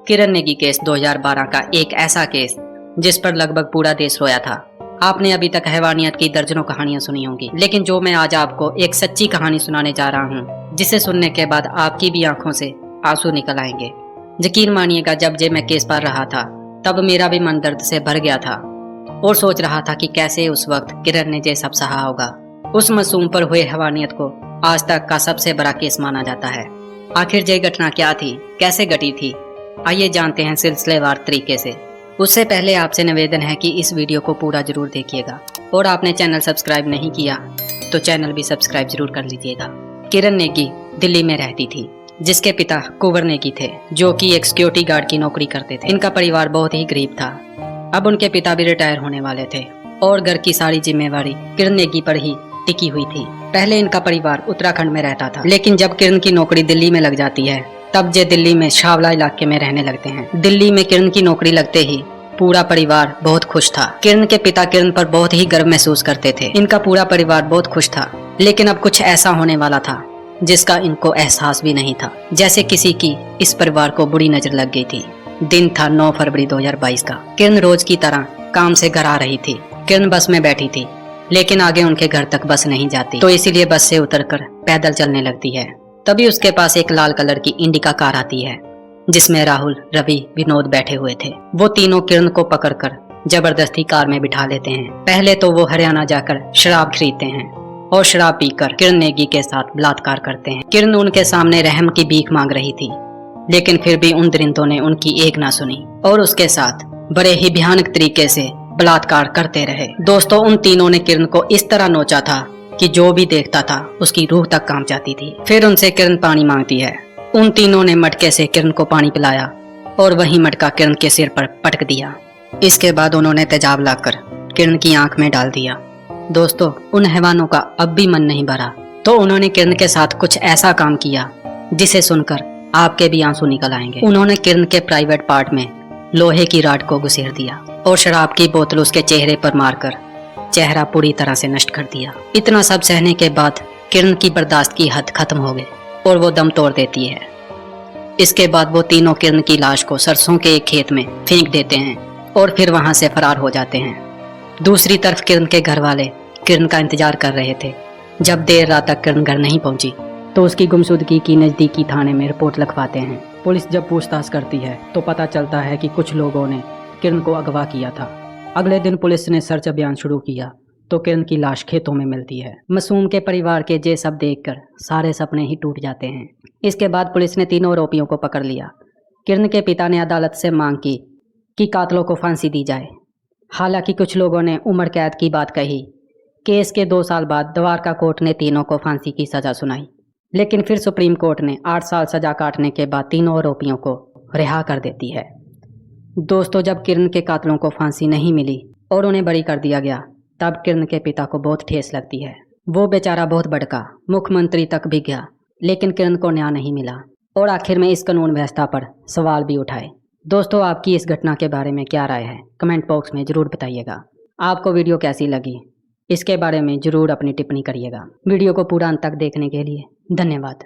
किरण Negi case 2012 का एक ऐसा केस जिस पर लगभग पूरा देश रोया था। आपने अभी तक हैवानियत की दर्जनों कहानियां सुनी होंगी, लेकिन जो मैं आज आपको एक सच्ची कहानी सुनाने जा रहा हूं, जिसे सुनने के बाद आपकी भी आंखों से आंसू निकल आएंगे। यकीन मानिएगा, जब मैं केस पढ़ रहा था तब मेरा भी मन दर्द से भर गया था और सोच रहा था कि कैसे उस वक्त किरण ने ये सब सहा होगा। उस मासूम पर हुए हैवानियत को आज तक का सबसे बड़ा केस माना जाता है। आखिर ये घटना क्या थी, कैसे घटी थी, आइए जानते हैं सिलसिलेवार तरीके से। उससे पहले आपसे निवेदन है कि इस वीडियो को पूरा जरूर देखिएगा और आपने चैनल सब्सक्राइब नहीं किया तो चैनल भी सब्सक्राइब जरूर कर लीजिएगा। किरण नेगी दिल्ली में रहती थी, जिसके पिता कुंवर नेगी थे, जो कि एक सिक्योरिटी गार्ड की नौकरी करते थे। इनका परिवार बहुत ही गरीब था। अब उनके पिता भी रिटायर होने वाले थे और घर की सारी जिम्मेवारी किरण नेगी पर ही टिकी हुई थी। पहले इनका परिवार उत्तराखंड में रहता था, लेकिन जब किरण की नौकरी दिल्ली में लग जाती है तब ये दिल्ली में शावला इलाके में रहने लगते हैं। दिल्ली में किरण की नौकरी लगते ही पूरा परिवार बहुत खुश था। किरण के पिता किरण पर बहुत ही गर्व महसूस करते थे। इनका पूरा परिवार बहुत खुश था, लेकिन अब कुछ ऐसा होने वाला था जिसका इनको एहसास भी नहीं था। जैसे किसी की इस परिवार को बुरी नजर लग गई थी। दिन था 9 फरवरी 2022 का। किरण रोज की तरह काम से घर आ रही थी। किरण बस में बैठी थी, लेकिन आगे उनके घर तक बस नहीं जाती, तो इसीलिए बस से उतरकर पैदल चलने लगती है। तभी उसके पास एक लाल कलर की इंडिका कार आती है, जिसमें राहुल, रवि, विनोद बैठे हुए थे। वो तीनों किरण को पकड़कर जबरदस्ती कार में बिठा लेते हैं। पहले तो वो हरियाणा जाकर शराब खरीदते हैं और शराब पीकर किरण नेगी के साथ बलात्कार करते हैं। किरण उनके सामने रहम की भीख मांग रही थी, लेकिन फिर भी उन दरिंदों ने उनकी एक ना सुनी और उसके साथ बड़े ही भयानक तरीके से बलात्कार करते रहे। दोस्तों, उन तीनों ने किरण को इस तरह नोचा था कि जो भी देखता था उसकी रूह तक कांप जाती थी। फिर उनसे किरण पानी मांगती है। उन तीनों ने मटके से किरण को पानी पिलाया और वही मटका किरण के सिर पर पटक दिया। इसके बाद उन्होंने तेजाब लाकर किरण की आंख में डाल दिया। दोस्तों, उन हैवानों का अब भी मन नहीं भरा, तो उन्होंने किरण के साथ कुछ ऐसा काम किया जिसे सुनकर आपके भी आंसू निकल आएंगे। उन्होंने किरण के प्राइवेट पार्ट में लोहे की राड को घुसेड़ दिया और शराब की बोतल उसके चेहरे पर मारकर चेहरा पूरी तरह से नष्ट कर दिया। इतना सब सहने के बाद किरण की बर्दाश्त की हद खत्म हो गई और वो दम तोड़ देती है। इसके बाद वो तीनों किरण की लाश को सरसों के एक खेत में फेंक देते हैं और फिर वहां से फरार हो जाते हैं। दूसरी तरफ किरण के घर वाले किरण का इंतजार कर रहे थे। जब देर रात तक किरण घर नहीं पहुंची तो उसकी गुमशुदगी की नजदीकी थाने में रिपोर्ट लिखवाते हैं। पुलिस जब पूछताछ करती है तो पता चलता है कि कुछ लोगों ने किरण को अगवा किया था। अगले दिन पुलिस ने सर्च अभियान शुरू किया तो किरण की लाश खेतों में मिलती है। मासूम के परिवार के ये सब देखकर सारे सपने ही टूट जाते हैं। इसके बाद पुलिस ने तीनों आरोपियों को पकड़ लिया। किरण के पिता ने अदालत से मांग की कि कातलों को फांसी दी जाए। हालांकि कुछ लोगों ने उम्र कैद की बात कही। केस के 2 साल बाद द्वारका कोर्ट ने तीनों को फांसी की सजा सुनाई, लेकिन फिर सुप्रीम कोर्ट ने 8 साल सजा काटने के बाद तीनों आरोपियों को रिहा कर देती है। दोस्तों, जब किरण के कातलों को फांसी नहीं मिली और उन्हें बरी कर दिया गया, तब किरण के पिता को बहुत ठेस लगती है। वो बेचारा बहुत भड़का, मुख्यमंत्री तक भी गया, लेकिन किरण को न्याय नहीं मिला और आखिर में इस कानून व्यवस्था पर सवाल भी उठाए। दोस्तों, आपकी इस घटना के बारे में क्या राय है, कमेंट बॉक्स में जरूर बताइएगा। आपको वीडियो कैसी लगी, इसके बारे में जरूर अपनी टिप्पणी करिएगा। वीडियो को पूरा अंत तक देखने के लिए धन्यवाद।